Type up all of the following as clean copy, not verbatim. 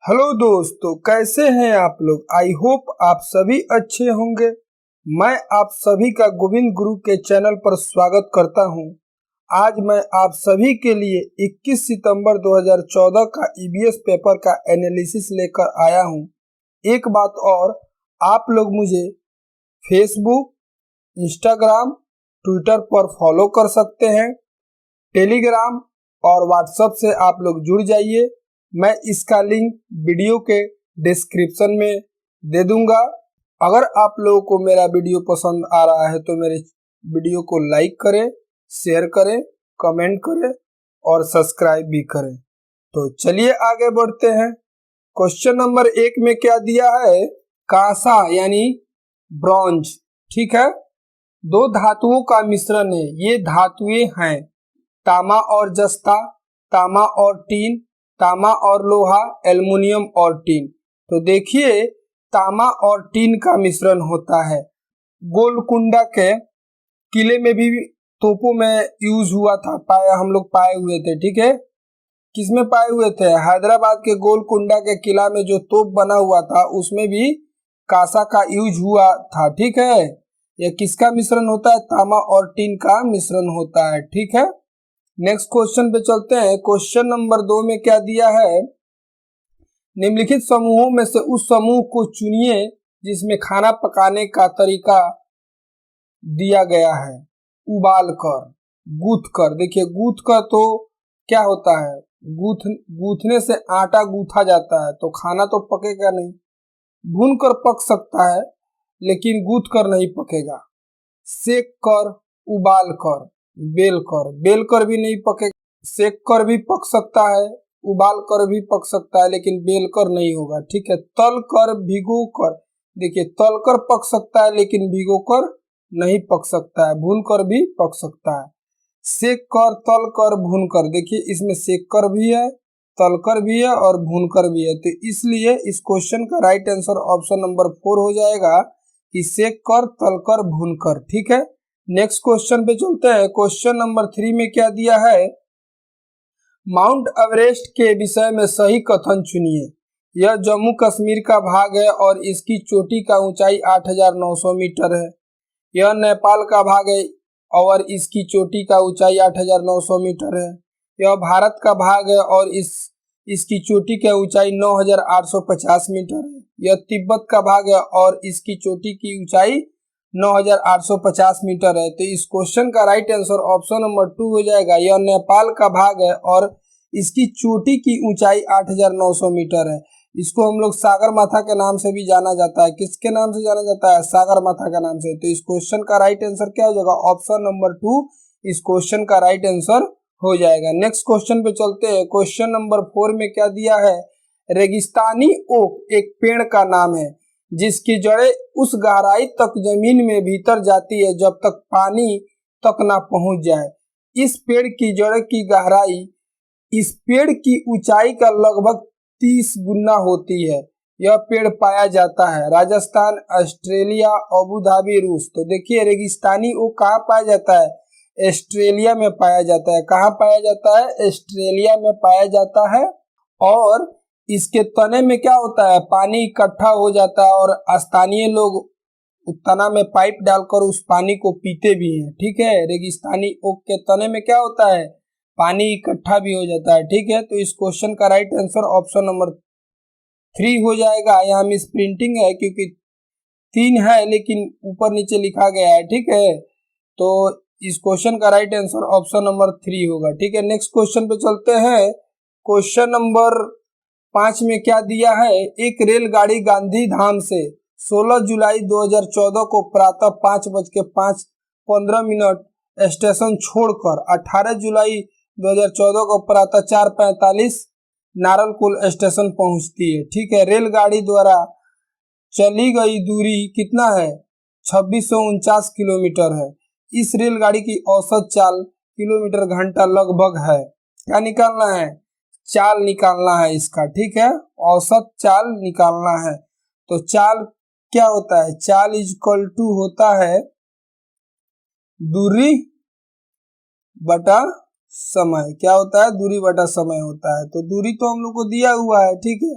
Hello दोस्तों, कैसे हैं आप लोग। आई होप आप सभी अच्छे होंगे। मैं आप सभी का गोविंद गुरु के चैनल पर स्वागत करता हूं। आज मैं आप सभी के लिए 21 सितंबर 2014 का ईवीएस पेपर का एनालिसिस लेकर आया हूं। एक बात और, आप लोग मुझे फेसबुक, इंस्टाग्राम, ट्विटर पर फॉलो कर सकते हैं। टेलीग्राम और व्हाट्सएप से आप लोग जुड़ जाइए। मैं इसका लिंक वीडियो के डिस्क्रिप्शन में दे दूंगा। अगर आप लोगों को मेरा वीडियो पसंद आ रहा है तो मेरे वीडियो को लाइक करें, शेयर करें, कमेंट करें और सब्सक्राइब भी करें। तो चलिए आगे बढ़ते हैं। क्वेश्चन नंबर 1 में क्या दिया है? कांसा यानी ब्रॉन्ज। ठीक है, दो धातुओं का मिश्रण है। ये धातुएं हैं तांबा और जस्ता, तांबा और टीन, तांबा और लोहा, एल्युमिनियम और टीन। तो देखिए, तांबा और टीन का मिश्रण होता है। गोलकुंडा के किले में भी तोपों में यूज हुआ था, हम लोग पाए हुए थे। ठीक है, किसमें पाए हुए थे? हैदराबाद के गोलकुंडा के किला में जो तोप बना हुआ था उसमें भी कांसा का यूज हुआ था। ठीक है, यह किसका मिश्रण होता है? तांबा और टीन का मिश्रण होता है। ठीक है, नेक्स्ट क्वेश्चन पे चलते हैं। क्वेश्चन नंबर 2 में क्या दिया है? निम्नलिखित समूहों में से उस समूह को चुनिए जिसमें खाना पकाने का तरीका दिया गया है। उबाल कर, गूथ कर। देखिए, गूथ कर तो क्या होता है? गूथने से आटा गूथा जाता है, तो खाना तो पकेगा नहीं। भून कर पक सकता है लेकिन गूथ कर नहीं पकेगा। सेक कर, उबाल कर, बेल कर। बेल कर भी नहीं पकेगा। सेक कर भी पक सकता है, उबाल कर भी पक सकता है, लेकिन बेल कर नहीं होगा। ठीक है, तल कर, भिगो कर। देखिए, तल कर पक सकता है लेकिन भिगो कर नहीं पक सकता है। भून कर भी पक सकता है। सेक कर, तल कर, भून कर। देखिए, इसमें सेक कर भी है, तल कर भी है और भून कर भी है। तो इसलिए इस क्वेश्चन का राइट आंसर ऑप्शन नंबर 4 हो जाएगा कि सेक कर, तल कर, भून कर। ठीक है, नेक्स्ट क्वेश्चन पे चलते हैं। क्वेश्चन नंबर 3 में क्या दिया है? माउंट एवरेस्ट के विषय में सही कथन चुनिए। यह जम्मू कश्मीर का भाग है और इसकी चोटी का ऊंचाई 8,900 मीटर है। यह नेपाल का भाग है और इसकी चोटी का ऊंचाई 8,900 मीटर है। यह भारत का भाग है और इसकी चोटी की ऊंचाई 9,850 मीटर है। यह तिब्बत का भाग है और इसकी चोटी की ऊंचाई 9,850 मीटर है। तो इस क्वेश्चन का राइट आंसर ऑप्शन नंबर 2 हो जाएगा। यह नेपाल का भाग है और इसकी चोटी की ऊंचाई 8,900 मीटर है। इसको हम लोग सागर माथा के नाम से भी जाना जाता है। किसके नाम से जाना जाता है? सागर माथा के नाम से। तो इस क्वेश्चन का राइट आंसर क्या हो जाएगा? ऑप्शन नंबर 2 इस क्वेश्चन का राइट आंसर हो जाएगा। नेक्स्ट क्वेश्चन पे चलते हैं। क्वेश्चन नंबर 4 में क्या दिया है? रेगिस्तानी ओक एक पेड़ का नाम है जिसकी जड़ें उस गहराई तक जमीन में भीतर जाती है जब तक पानी तक ना पहुंच जाए। इस पेड़ की जड़ की गहराई इस पेड़ की ऊंचाई का लगभग 30 गुना होती है। यह पेड़ पाया जाता है राजस्थान, ऑस्ट्रेलिया, अबू धाबी, रूस। तो देखिए, रेगिस्तानी वो कहाँ पाया जाता है? ऑस्ट्रेलिया में पाया जाता है। कहाँ पाया जाता है? ऑस्ट्रेलिया में पाया जाता है। और इसके तने में क्या होता है? पानी इकट्ठा हो जाता है और स्थानीय लोग तना में पाइप डालकर उस पानी को पीते भी हैं। ठीक है, रेगिस्तानी ओक के तने में क्या होता है? पानी इकट्ठा भी हो जाता है। ठीक है, तो इस क्वेश्चन का राइट आंसर ऑप्शन नंबर 3 हो जाएगा। यहाँ मिस प्रिंटिंग है क्योंकि 3 है लेकिन ऊपर नीचे लिखा गया है। ठीक है, तो इस क्वेश्चन का राइट आंसर ऑप्शन नंबर 3 होगा। ठीक है, नेक्स्ट क्वेश्चन पे चलते हैं। क्वेश्चन नंबर 5 में क्या दिया है? एक रेलगाड़ी गांधी धाम से 16 जुलाई 2014 को प्रातः 5:15 स्टेशन छोड़कर 18 जुलाई 2014 को प्रातः 4:45 नारलकुल स्टेशन पहुंचती है। ठीक है, रेलगाड़ी द्वारा चली गई दूरी कितना है? 2649 किलोमीटर है। इस रेलगाड़ी की औसत चाल किलोमीटर घंटा लगभग है। क्या निकालना है? चाल निकालना है इसका। ठीक है, औसत चाल निकालना है। तो चाल क्या होता है? चाल इक्वल टू होता है दूरी बटा समय। क्या होता है? दूरी बटा समय होता है। तो दूरी तो हम लोग को दिया हुआ है। ठीक है,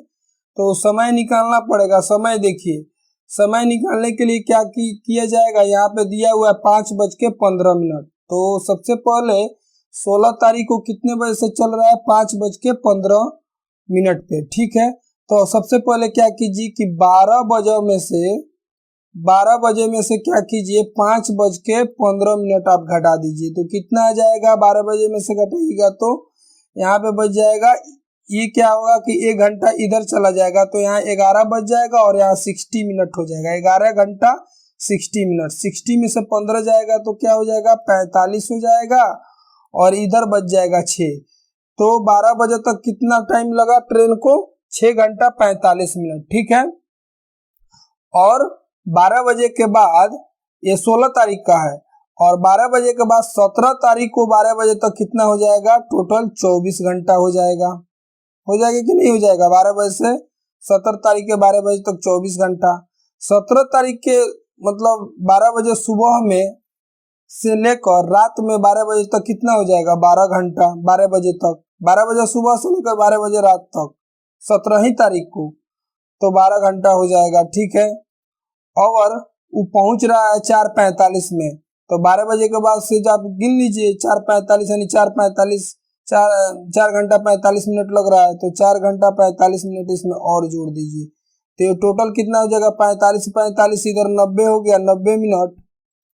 तो समय निकालना पड़ेगा। समय देखिए, समय निकालने के लिए क्या किया जाएगा, यहाँ पे दिया हुआ है 5:15। तो सबसे पहले 16 तारीख को कितने बजे से चल रहा है, 5:15 पे, ठीक है। तो सबसे पहले क्या कीजिए कि 12 बजे में से क्या कीजिए, 5:15 आप घटा दीजिए। तो कितना आ जाएगा, 12 बजे में से घटाइएगा तो यहाँ पे बच जाएगा, ये क्या होगा कि 1 घंटा इधर चला जाएगा, तो यहाँ 11 बज जाएगा और यहाँ 60 मिनट हो जाएगा। 11 घंटा 60 मिनट, 60 में से 15 जाएगा तो क्या हो जाएगा, 45 हो जाएगा, और इधर बच जाएगा 6। तो 12 बजे तक कितना टाइम लगा ट्रेन को, 6 घंटा 45 मिनट, ठीक है। और 12 बजे के बाद, ये 16 तारीख का है, और 12 बजे के बाद 17 तारीख को 12 बजे तक कितना हो जाएगा, टोटल 24 घंटा हो जाएगा कि नहीं हो जाएगा। 12 बजे से 17 तारीख के 12 बजे तक 24 घंटा। 17 तारीख के मतलब 12 बजे सुबह में से लेकर रात में 12 बजे तक कितना हो जाएगा, 12 घंटा। 12 बजे तक, 12 बजे सुबह से लेकर 12 बजे रात तक, 17 तारीख को, तो 12 घंटा हो जाएगा, ठीक है। और वो पहुंच रहा है 4:45 में, तो 12 बजे के बाद से आप गिन लीजिए, 4:45 यानी 4:45, 4 घंटा 45 मिनट लग रहा है, तो 4 घंटा 45 मिनट इसमें और जोड़ दीजिए, तो ये टोटल कितना हो जाएगा, 45 इधर 90 हो गया, 90 मिनट,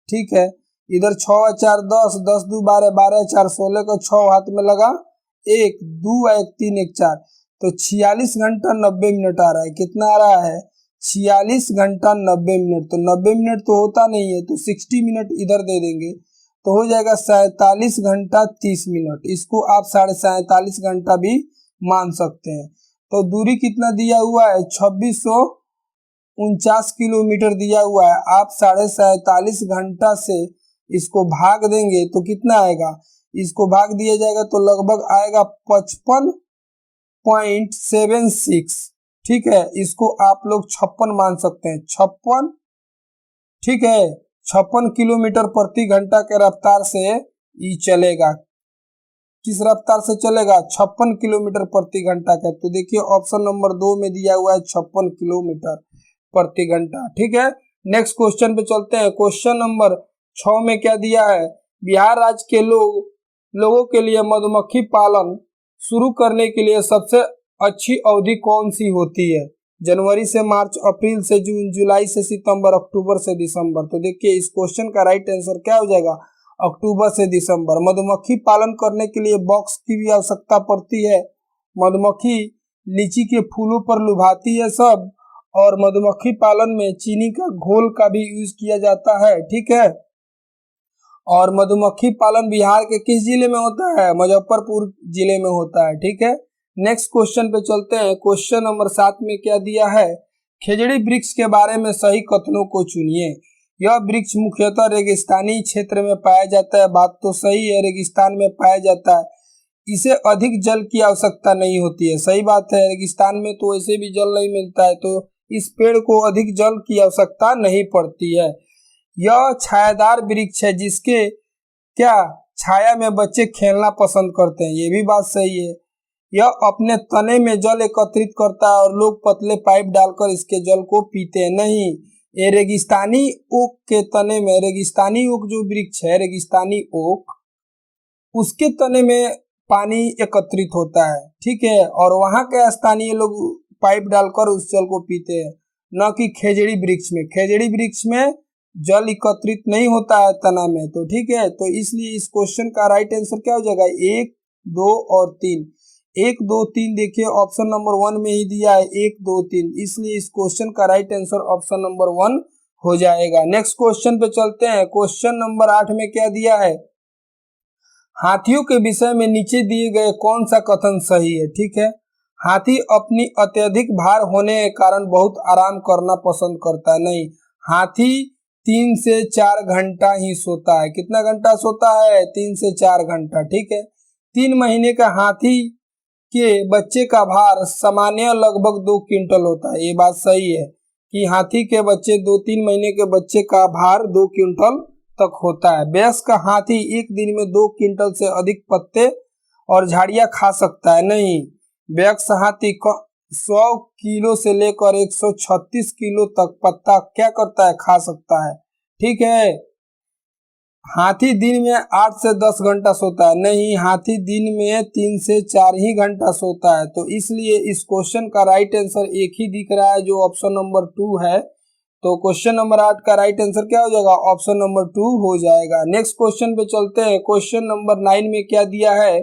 ठीक है। इधर 6 4 10, 10 2 12, 12 4 16 का 6 हाथ में लगा, 1 2 1 3 1 4, तो 46 घंटा 90 मिनट आ रहा है। कितना आ रहा है, 46 घंटा 90 मिनट। तो 90 मिनट तो होता नहीं है, तो 60 मिनट इधर दे देंगे, तो हो जाएगा 47 घंटा 30 मिनट। इसको आप 47.5 घंटा भी मान सकते हैं। तो दूरी कितना दिया हुआ है, 2649 किलोमीटर दिया हुआ है। आप 47.5 घंटा से इसको भाग देंगे तो कितना आएगा, इसको भाग दिया जाएगा तो लगभग आएगा 55.76, ठीक है। इसको आप लोग 56 मान सकते हैं, 56, ठीक है। 56 किलोमीटर प्रति घंटा के रफ्तार से ये चलेगा। किस रफ्तार से चलेगा, 56 किलोमीटर प्रति घंटा का। तो देखिए ऑप्शन नंबर 2 में दिया हुआ है 56 किलोमीटर प्रति घंटा, ठीक है। नेक्स्ट क्वेश्चन पे चलते हैं। क्वेश्चन नंबर 6 में क्या दिया है, बिहार राज्य के लोगों के लिए मधुमक्खी पालन शुरू करने के लिए सबसे अच्छी अवधि कौन सी होती है। जनवरी से मार्च, अप्रैल से जून, जुलाई से सितंबर, अक्टूबर से दिसंबर। तो देखिए इस क्वेश्चन का राइट आंसर क्या हो जाएगा, अक्टूबर से दिसंबर। मधुमक्खी पालन करने के लिए बॉक्स की भी आवश्यकता पड़ती है। मधुमक्खी लीची के फूलों पर लुभाती है सब, और मधुमक्खी पालन में चीनी का घोल का भी यूज किया जाता है, ठीक है। और मधुमक्खी पालन बिहार के किस जिले में होता है, मुजफ्फरपुर जिले में होता है, ठीक है। नेक्स्ट क्वेश्चन पे चलते हैं। क्वेश्चन नंबर 7 में क्या दिया है, खेजड़ी वृक्ष के बारे में सही कथनों को चुनिए। यह वृक्ष मुख्यतः रेगिस्तानी क्षेत्र में पाया जाता है। बात तो सही है, रेगिस्तान में पाया जाता है। इसे अधिक जल की आवश्यकता नहीं होती है, सही बात है। रेगिस्तान में तो वैसे भी जल नहीं मिलता है, तो इस पेड़ को अधिक जल की आवश्यकता नहीं पड़ती है। यह छायादार वृक्ष है जिसके क्या छाया में बच्चे खेलना पसंद करते हैं, ये भी बात सही है। यह अपने तने में जल एकत्रित करता है और लोग पतले पाइप डालकर इसके जल को पीते हैं। नहीं, ये रेगिस्तानी ओक के तने में, रेगिस्तानी ओक जो वृक्ष है, रेगिस्तानी ओक, उसके तने में पानी एकत्रित होता है, ठीक है। और वहां के स्थानीय लोग पाइप डालकर उस जल को पीते हैं, न कि खेजड़ी वृक्ष में। खेजड़ी वृक्ष में जल एकत्रित नहीं होता है तना में, तो ठीक है। तो इसलिए इस क्वेश्चन का राइट आंसर क्या हो जाएगा, 1 2 और 3। 1 2 3 देखिए ऑप्शन नंबर 1 में ही दिया है, 1 2 3, इसलिए इस क्वेश्चन का राइट आंसर ऑप्शन नंबर 1 हो जाएगा। नेक्स्ट क्वेश्चन पे चलते हैं। क्वेश्चन नंबर 8 में क्या दिया है, हाथियों के विषय में नीचे दिए गए कौन सा कथन सही है, ठीक है। हाथी अपनी अत्यधिक भार होने के कारण बहुत आराम करना पसंद करता है। नहीं, हाथी 3 से 4 घंटा ही सोता है। कितना घंटा सोता है, 3 से 4 घंटा, ठीक है। 3 महीने का हाथी के बच्चे का भार सामान्य लगभग 2 क्विंटल होता है। ये बात सही है कि हाथी के बच्चे 2-3 महीने के बच्चे का भार 2 क्विंटल तक होता है। वयस्क हाथी एक दिन में 2 क्विंटल से अधिक पत्ते और झाड़ियां खा सकता है। नहीं, वयस्क हाथी 100 किलो से लेकर 136 किलो तक पत्ता क्या करता है, खा सकता है। ठीक है। हाथी दिन में 8 से 10 घंटा सोता है, नहीं, हाथी दिन में 3 से 4 ही घंटा सोता है। तो इसलिए इस क्वेश्चन का राइट आंसर एक ही दिख रहा है जो ऑप्शन नंबर 2 है। तो क्वेश्चन नंबर 8 का राइट आंसर क्या हो जाएगा, ऑप्शन नंबर 2 हो जाएगा। नेक्स्ट क्वेश्चन पे चलते हैं। क्वेश्चन नंबर 9 में क्या दिया है,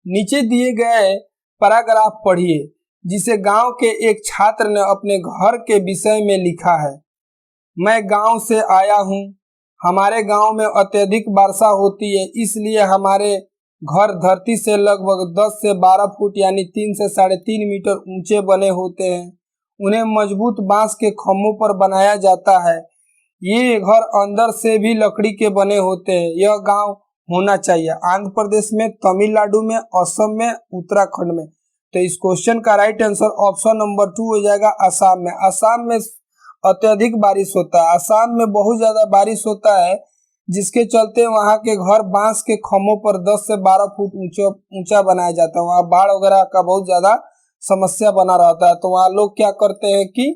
नीचे दिए गए पैराग्राफ पढ़िए जिसे गांव के एक छात्र ने अपने घर के विषय में लिखा है। मैं गांव से आया हूं, हमारे गांव में अत्यधिक वर्षा होती है, इसलिए हमारे घर धरती से लगभग 10 से 12 फुट यानी 3 से 3.5 मीटर ऊंचे बने होते हैं। उन्हें मजबूत बांस के खम्भों पर बनाया जाता है। ये घर अंदर से भी लकड़ी के बने होते हैं। यह गांव होना चाहिए आंध्र प्रदेश में, तमिलनाडु में, असम में, उत्तराखंड में। तो इस क्वेश्चन का राइट आंसर ऑप्शन नंबर 2 हो जाएगा, असम में। असम में अत्यधिक बारिश होता है, असम में बहुत ज्यादा बारिश होता है, जिसके चलते वहां के घर बांस के खम्भों पर 10 से 12 फुट ऊंचा बनाया जाता है। वहां बाढ़ वगैरह का बहुत ज्यादा समस्या बना रहता है, तो वहां लोग क्या करते हैं कि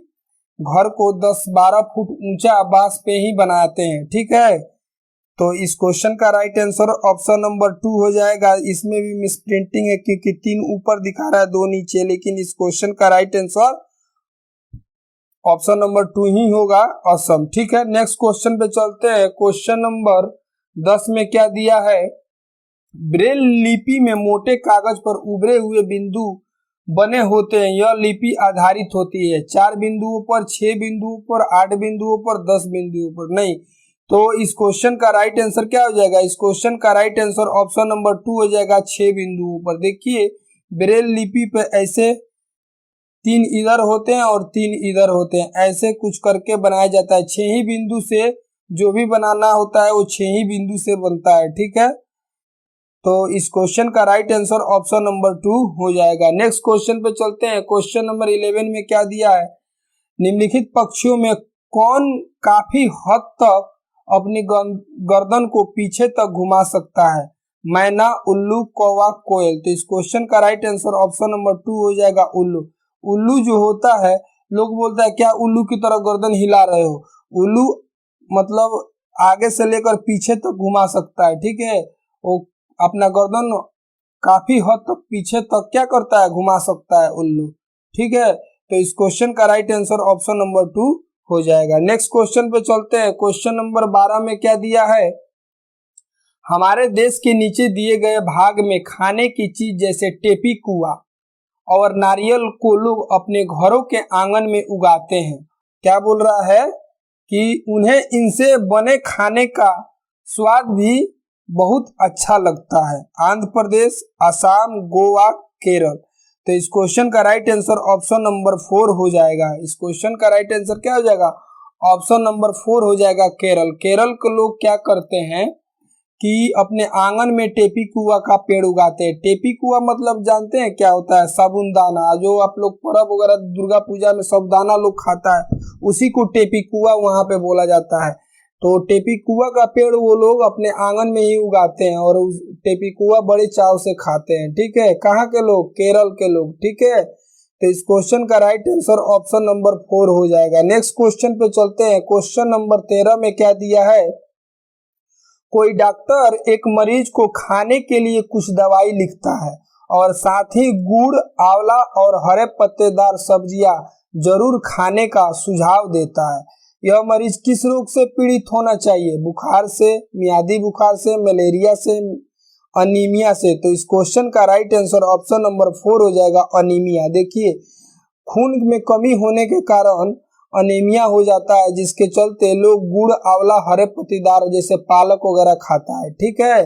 घर को 10-12 फुट ऊंचा बांस पे ही बनाते हैं। ठीक है। तो इस क्वेश्चन का राइट आंसर ऑप्शन नंबर 2 हो जाएगा। इसमें भी मिस प्रिंटिंग है क्योंकि 3 ऊपर दिखा रहा है 2 नीचे, लेकिन इस क्वेश्चन का राइट आंसर ऑप्शन नंबर 2 ही होगा, असम। ठीक है। नेक्स्ट क्वेश्चन पे चलते हैं। क्वेश्चन नंबर 10 में क्या दिया है, ब्रेल लिपि में मोटे कागज पर उभरे हुए बिंदु बने होते हैं। यह लिपि आधारित होती है 4 बिंदुओं पर, 6 बिंदुओं पर, 8 बिंदुओं पर, 10 बिंदुओं पर। नहीं, तो इस क्वेश्चन का राइट आंसर क्या हो जाएगा, इस क्वेश्चन का राइट आंसर ऑप्शन नंबर 2 हो जाएगा, 6 बिंदुओं पर। देखिए ब्रेल लिपि पे ऐसे 3 इधर होते हैं और 3 इधर होते हैं, ऐसे कुछ करके बनाया जाता है। 6 ही बिंदु से जो भी बनाना होता है वो 6 ही बिंदु से बनता है। ठीक है। तो इस क्वेश्चन का राइट आंसर ऑप्शन नंबर 2 हो जाएगा। नेक्स्ट क्वेश्चन पे चलते हैं। क्वेश्चन नंबर 11 में क्या दिया है, निम्नलिखित पक्षियों में कौन काफी हद तक अपनी गर्दन को पीछे तक घुमा सकता है, मैना, उल्लू, कौवा, कोयल। तो इस क्वेश्चन का राइट आंसर ऑप्शन नंबर 2 हो जाएगा, उल्लू। उल्लू जो होता है, लोग बोलता है क्या उल्लू की तरह गर्दन हिला रहे हो, उल्लू मतलब आगे से लेकर पीछे तक घुमा सकता है। ठीक है। वो अपना गर्दन काफी हद तक पीछे तक क्या करता है, घुमा सकता है उल्लू। ठीक है। तो इस क्वेश्चन का राइट आंसर ऑप्शन नंबर 2 हो जाएगा। नेक्स्ट क्वेश्चन पे चलते हैं। क्वेश्चन नंबर 12 में क्या दिया है, हमारे देश के नीचे दिए गए भाग में खाने की चीज जैसे टेपी कुआ और नारियल को लोग अपने घरों के आंगन में उगाते हैं। क्या बोल रहा है कि उन्हें इनसे बने खाने का स्वाद भी बहुत अच्छा लगता है। आंध्र प्रदेश, असम, गोवा, केरल। तो इस क्वेश्चन का राइट आंसर ऑप्शन नंबर 4 हो जाएगा। इस क्वेश्चन का राइट आंसर क्या हो जाएगा, ऑप्शन नंबर 4 हो जाएगा, केरल। केरल के लोग क्या करते हैं कि अपने आंगन में टेपी कुआ का पेड़ उगाते हैं। टेपी कुआ मतलब जानते हैं क्या होता है, साबुनदाना, जो आप लोग पर्व वगैरह दुर्गा पूजा में साबुदाना लोग खाता है, उसी को टेपी कुआ वहां पे बोला जाता है। तो टेपी कुआ का पेड़ वो लोग अपने आंगन में ही उगाते हैं और उस टेपी कुआ बड़े चाव से खाते हैं। ठीक है। कहाँ के लोग, केरल के लोग। ठीक है। तो इस क्वेश्चन का राइट आंसर ऑप्शन नंबर 4 हो जाएगा। नेक्स्ट क्वेश्चन पे चलते हैं। क्वेश्चन नंबर 13 में क्या दिया है, कोई डॉक्टर एक मरीज को खाने के लिए कुछ दवाई लिखता है और साथ ही गुड़, आंवला और हरे पत्तेदार सब्जियां जरूर खाने का सुझाव देता है। यह मरीज किस रोग से पीड़ित होना चाहिए, बुखार से, मियादी बुखार से, मलेरिया से, अनीमिया से। तो इस क्वेश्चन का राइट आंसर ऑप्शन नंबर 4 हो जाएगा, अनीमिया। देखिए खून में कमी होने के कारण अनीमिया हो जाता है, जिसके चलते लोग गुड़, आंवला, हरे पत्तेदार जैसे पालक वगैरह खाता है। ठीक है।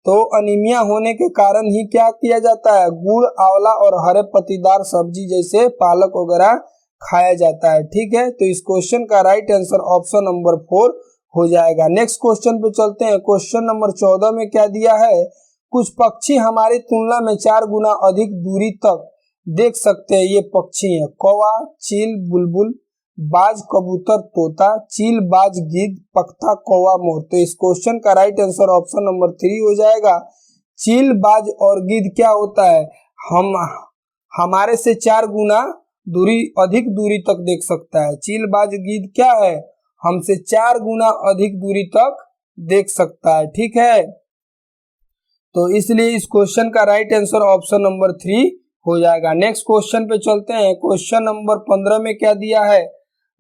तो अनीमिया होने के कारण ही क्या किया जाता है, गुड़, आंवला और हरे पत्तेदार सब्जी जैसे पालक वगैरह खाया जाता है। ठीक है। तो इस क्वेश्चन का राइट आंसर ऑप्शन नंबर 4 हो जाएगा। नेक्स्ट क्वेश्चन पे चलते हैं। क्वेश्चन नंबर 14 में क्या दिया है, कुछ पक्षी हमारी तुलना में 4 गुना अधिक दूरी तक देख सकते हैं। ये पक्षी हैं, कौवा, चील, बुलबुल, बाज, कबूतर, तोता, चील, बाज, गिद्ध, पख्ता, कौवा, मोर। तो इस क्वेश्चन का राइट आंसर ऑप्शन नंबर 3 हो जाएगा। चील, बाज और गिद्ध क्या होता है, हम हमारे से 4 गुना अधिक दूरी तक देख सकता है। चीलबाज गिद्ध क्या है, हमसे 4 गुना अधिक दूरी तक देख सकता है। ठीक है, तो इसलिए इस क्वेश्चन का राइट आंसर ऑप्शन नंबर 3 हो जाएगा। नेक्स्ट क्वेश्चन पे चलते हैं। क्वेश्चन नंबर 15 में क्या दिया है,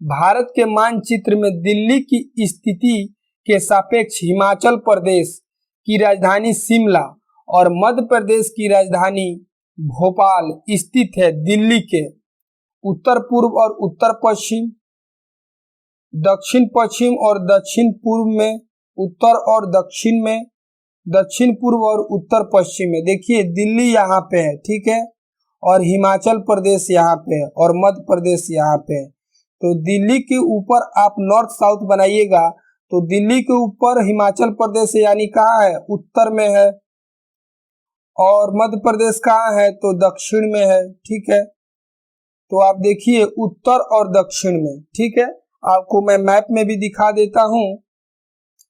भारत के मानचित्र में दिल्ली की स्थिति के सापेक्ष हिमाचल प्रदेश की राजधानी शिमला और मध्य प्रदेश की राजधानी भोपाल स्थित है। दिल्ली के उत्तर पूर्व और उत्तर पश्चिम, दक्षिण पश्चिम और दक्षिण पूर्व में, उत्तर और दक्षिण में, दक्षिण पूर्व और उत्तर पश्चिम में। देखिए दिल्ली यहाँ पे है, ठीक है, और हिमाचल प्रदेश यहाँ पे है और मध्य प्रदेश यहाँ पे है। तो दिल्ली के ऊपर आप नॉर्थ साउथ बनाइएगा तो दिल्ली के ऊपर हिमाचल प्रदेश यानी कहाँ है, उत्तर में है, और मध्य प्रदेश कहाँ है तो दक्षिण में है। ठीक है, तो आप देखिए उत्तर और दक्षिण में। ठीक है, आपको मैं मैप में भी दिखा देता हूं।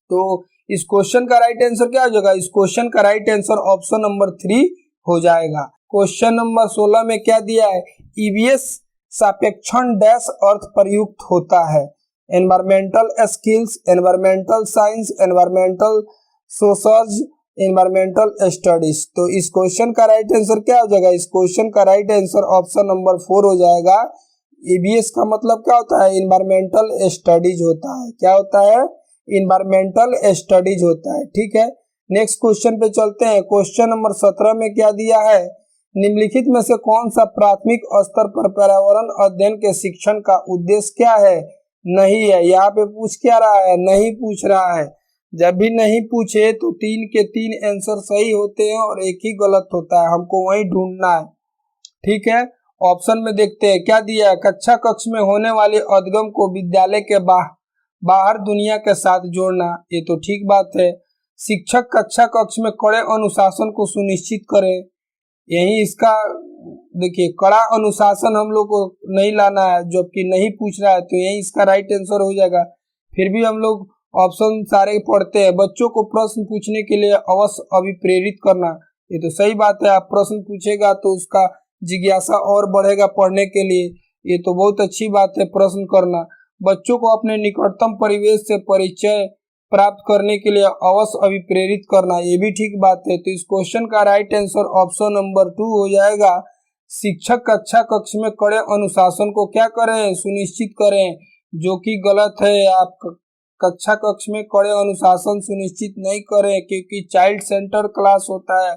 तो इस क्वेश्चन का राइट आंसर क्या हो जाएगा, इस क्वेश्चन का राइट आंसर ऑप्शन नंबर 3 हो जाएगा। क्वेश्चन नंबर 16 में क्या दिया है, ईवीएस सापेक्षण डैश अर्थ प्रयुक्त होता है, environmental skills, environmental science, environmental social, environmental studies. तो इस क्वेश्चन का राइट आंसर क्या हो जाएगा, इस क्वेश्चन का राइट आंसर ऑप्शन नंबर 4 हो जाएगा। ईवीएस का मतलब क्या होता है, एनवायरमेंटल स्टडीज होता है। क्या होता है, एनवायरमेंटल स्टडीज होता है। ठीक है, नेक्स्ट क्वेश्चन पे चलते हैं। क्वेश्चन नंबर 17 में क्या दिया है, निम्नलिखित में से कौन सा प्राथमिक स्तर पर पर्यावरण अध्ययन के शिक्षण का उद्देश्य क्या है, नहीं है। यहाँ पे पूछ क्या रहा है, नहीं पूछ रहा है। जब भी नहीं पूछे तो 3 के 3 आंसर सही होते हैं और एक ही गलत होता है, हमको वही ढूंढना है। ठीक है, ऑप्शन में देखते हैं क्या दिया है, कक्षा कक्ष में होने वाले उद्गम को विद्यालय के बाहर दुनिया के साथ जोड़ना, ये तो ठीक बात है। शिक्षक कक्षा कक्ष में कड़े अनुशासन को सुनिश्चित करें, यही इसका देखिए कड़ा अनुशासन हम लोग को नहीं लाना है, जबकि नहीं पूछ रहा है तो यही इसका राइट आंसर हो जाएगा। फिर भी हम लोग ऑप्शन सारे पढ़ते हैं। बच्चों को प्रश्न पूछने के लिए अवश्य अभिप्रेरित करना, ये तो सही बात है। आप प्रश्न पूछेगा तो उसका जिज्ञासा और बढ़ेगा पढ़ने के लिए, ये तो बहुत अच्छी बात है प्रश्न करना। बच्चों को अपने निकटतम परिवेश से परिचय प्राप्त करने के लिए अवश्य अभिप्रेरित करना, ये भी ठीक बात है। तो इस क्वेश्चन का राइट आंसर ऑप्शन नंबर 2 हो जाएगा। शिक्षक कक्षा कक्ष में कड़े अनुशासन को क्या करें, सुनिश्चित करें, जो कि गलत है। आप कक्षा कक्ष में कड़े अनुशासन सुनिश्चित नहीं करें, क्योंकि चाइल्ड सेंटर क्लास होता है,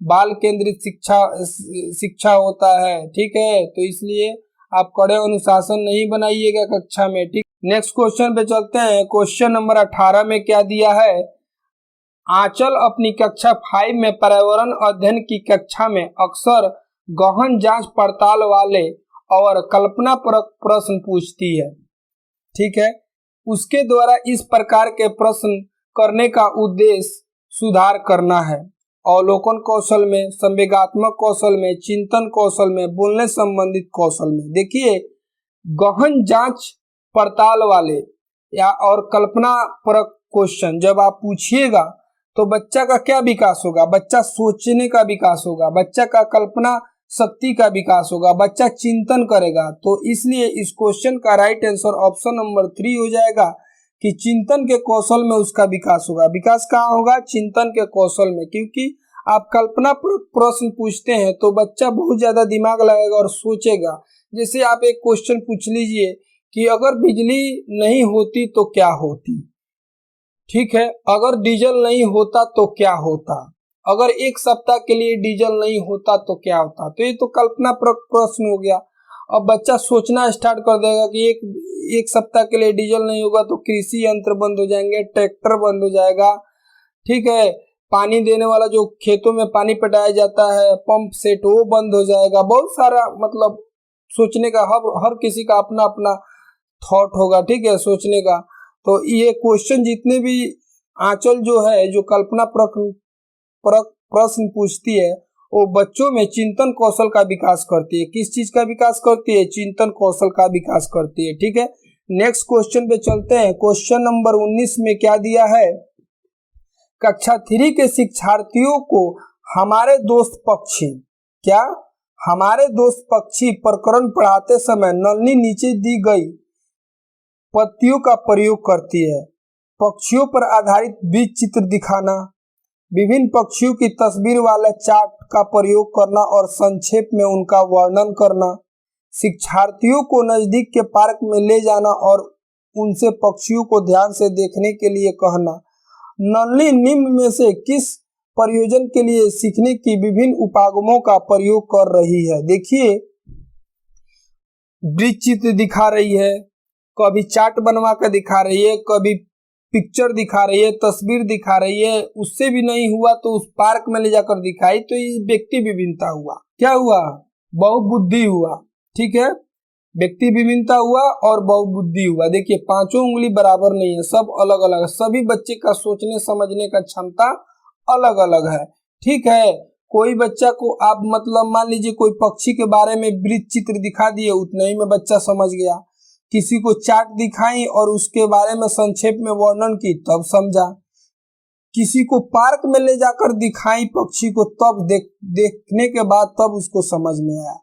बाल केंद्रित शिक्षा होता है। ठीक है, तो इसलिए आप कड़े अनुशासन नहीं बनाइएगा कक्षा में। ठीक, नेक्स्ट क्वेश्चन पे चलते हैं। क्वेश्चन नंबर 18 में क्या दिया है, आंचल अपनी कक्षा 5 में पर्यावरण अध्ययन की कक्षा में अक्सर गहन जांच पड़ताल वाले और कल्पनापरक प्रश्न पूछती है। ठीक है, उसके द्वारा इस प्रकार के प्रश्न करने का उद्देश्य सुधार करना है, अवलोकन कौशल में, संवेगात्मक कौशल में, चिंतन कौशल में, बोलने संबंधित कौशल में। देखिए गहन जांच पड़ताल वाले या और कल्पना परक क्वेश्चन जब आप पूछिएगा तो बच्चा का क्या विकास होगा, बच्चा सोचने का विकास होगा, बच्चा का कल्पना शक्ति का विकास होगा, बच्चा चिंतन करेगा। तो इसलिए इस क्वेश्चन का राइट आंसर ऑप्शन नंबर 3 हो जाएगा कि चिंतन के कौशल में उसका विकास होगा। विकास कहाँ होगा, चिंतन के कौशल में, क्योंकि आप कल्पना प्रश्न पूछते हैं तो बच्चा बहुत ज्यादा दिमाग लगाएगा और सोचेगा। जैसे आप एक क्वेश्चन पूछ लीजिए कि अगर बिजली नहीं होती तो क्या होती, ठीक है, अगर डीजल नहीं होता तो क्या होता, अगर 1 सप्ताह के लिए डीजल नहीं होता तो क्या होता। तो ये तो कल्पना प्रश्न हो गया। अब बच्चा सोचना स्टार्ट कर देगा कि एक सप्ताह के लिए डीजल नहीं होगा तो कृषि यंत्र बंद हो जाएंगे, ट्रैक्टर बंद हो जाएगा। ठीक है, पानी देने वाला जो खेतों में पानी पटाया जाता है पंप सेट, वो बंद हो जाएगा। बहुत सारा मतलब सोचने का हर किसी का अपना अपना थॉट होगा। ठीक है, सोचने का। तो ये क्वेश्चन जितने भी आंचल जो है जो कल्पना प्रश्न पूछती है वो बच्चों में चिंतन कौशल का विकास करती है। किस चीज का विकास करती है, चिंतन कौशल का विकास करती है। ठीक है, नेक्स्ट क्वेश्चन पे चलते हैं। क्वेश्चन नंबर 19 में क्या दिया है, कक्षा 3 के शिक्षार्थियों को हमारे दोस्त पक्षी क्या हमारे दोस्त पक्षी प्रकरण पढ़ाते समय नलिनी नीचे दी गई पत्तियों का प्रयोग करती है। पक्षियों पर आधारित बीज चित्र दिखाना, विभिन्न पक्षियों की तस्वीर वाले चार्ट का प्रयोग करना और संक्षेप में उनका वर्णन करना, शिक्षार्थियों को नजदीक के पार्क में ले जाना और उनसे पक्षियों को ध्यान से देखने के लिए कहना। नलिनी निम्न में से किस प्रयोजन के लिए सीखने की विभिन्न उपागमों का प्रयोग कर रही है? देखिए, ब्रिज चित्र दिखा रही है, कभी चार्ट बनवा कर दिखा रही है, कभी पिक्चर दिखा रही है, तस्वीर दिखा रही है। उससे भी नहीं हुआ तो उस पार्क में ले जाकर दिखाई, तो ये व्यक्ति विभिन्नता हुआ। क्या हुआ? बहुबुद्धि हुआ। ठीक है, व्यक्ति विभिन्नता हुआ और बहुबुद्धि हुआ। देखिए, पांचों उंगली बराबर नहीं है, सब अलग अलग है। सभी बच्चे का सोचने समझने का क्षमता अलग अलग है। ठीक है, कोई बच्चा को आप मतलब मान लीजिए कोई पक्षी के बारे में ब्रिज चित्र दिखा दिए, उतने ही में बच्चा समझ गया। किसी को चार्ट दिखाई और उसके बारे में संक्षेप में वर्णन की, तब समझा। किसी को पार्क में ले जाकर दिखाई पक्षी को, तब देखने के बाद तब उसको समझ में आया।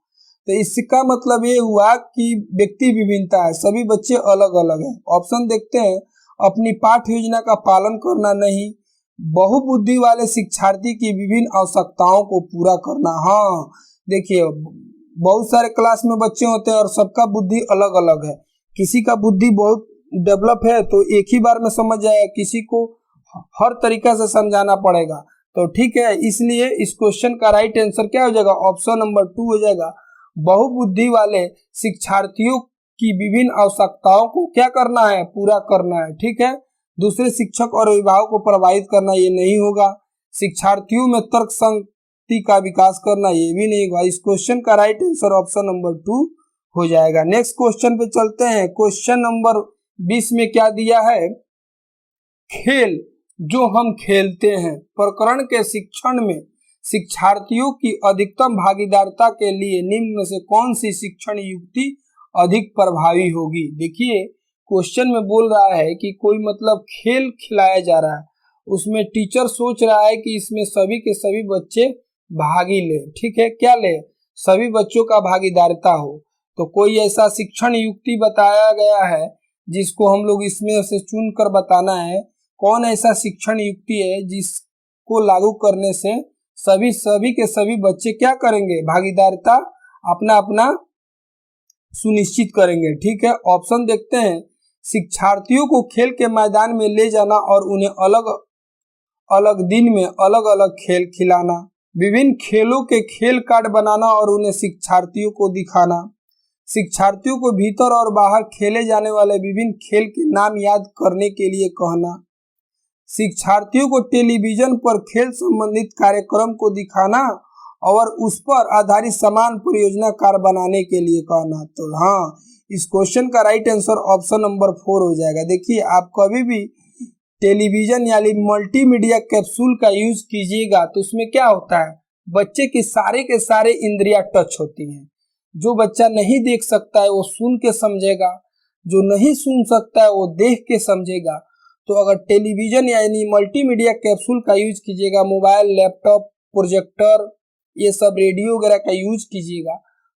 तो इसका मतलब ये हुआ कि व्यक्ति विभिन्नता है, सभी बच्चे अलग अलग हैं। ऑप्शन देखते हैं, अपनी पाठ्य योजना का पालन करना नहीं, बहुबुद्धि वाले शिक्षार्थी की विभिन्न आवश्यकताओं को पूरा करना। हाँ, देखिए, बहुत सारे क्लास में बच्चे होते हैं और सबका बुद्धि अलग अलग है। किसी का बुद्धि बहुत डेवलप है तो एक ही बार में समझ जाएगा, किसी को हर तरीका से समझाना पड़ेगा। तो ठीक है, इसलिए इस क्वेश्चन का राइट आंसर क्या हो जाएगा? ऑप्शन नंबर 2 हो जाएगा। बहुबुद्धि वाले शिक्षार्थियों की विभिन्न आवश्यकताओं को क्या करना है? पूरा करना है। ठीक है, दूसरे शिक्षक और अभिभावक को प्रभावित करना, ये नहीं होगा। शिक्षार्थियों में तर्क शक्ति का विकास करना, ये भी नहीं होगा। इस क्वेश्चन का राइट आंसर ऑप्शन नंबर 2 हो जाएगा। नेक्स्ट क्वेश्चन पे चलते हैं। क्वेश्चन नंबर 20 में क्या दिया है? खेल जो हम खेलते हैं, प्रकरण के शिक्षण में शिक्षार्थियों की अधिकतम भागीदारिता के लिए निम्न में से कौन सी शिक्षण युक्ति अधिक प्रभावी होगी? देखिए, क्वेश्चन में बोल रहा है कि कोई मतलब खेल खिलाया जा रहा है, उसमें टीचर सोच रहा है कि इसमें सभी के सभी बच्चे भागी ले। ठीक है, क्या ले? सभी बच्चों का भागीदारिता हो। तो कोई ऐसा शिक्षण युक्ति बताया गया है जिसको हम लोग इसमें से चुन कर बताना है। कौन ऐसा शिक्षण युक्ति है जिसको लागू करने से सभी के सभी बच्चे क्या करेंगे? भागीदारिता अपना अपना सुनिश्चित करेंगे। ठीक है, ऑप्शन देखते हैं। शिक्षार्थियों को खेल के मैदान में ले जाना और उन्हें अलग अलग दिन में अलग अलग खेल खिलाना, विभिन्न खेलों के खेल कार्ड बनाना और उन्हें शिक्षार्थियों को दिखाना, शिक्षार्थियों को भीतर और बाहर खेले जाने वाले विभिन्न खेल के नाम याद करने के लिए कहना, शिक्षार्थियों को टेलीविजन पर खेल संबंधित कार्यक्रम को दिखाना और उस पर आधारित समान परियोजना कार्य बनाने के लिए कहना। तो हाँ, इस क्वेश्चन का राइट आंसर ऑप्शन नंबर 4 हो जाएगा। देखिए, आप कभी भी टेलीविजन यानी मल्टीमीडिया कैप्सूल का यूज कीजिएगा तो उसमें क्या होता है? बच्चे की सारे के सारे इंद्रियां टच होती हैं। जो बच्चा नहीं देख सकता है वो सुन के समझेगा, जो नहीं सुन सकता है वो देख के समझेगा। तो अगर टेलीविजन यानी मल्टीमीडिया कैप्सूल का यूज कीजिएगा, मोबाइल, लैपटॉप, प्रोजेक्टर, ये सब रेडियो वगैरह का यूज कीजिएगा,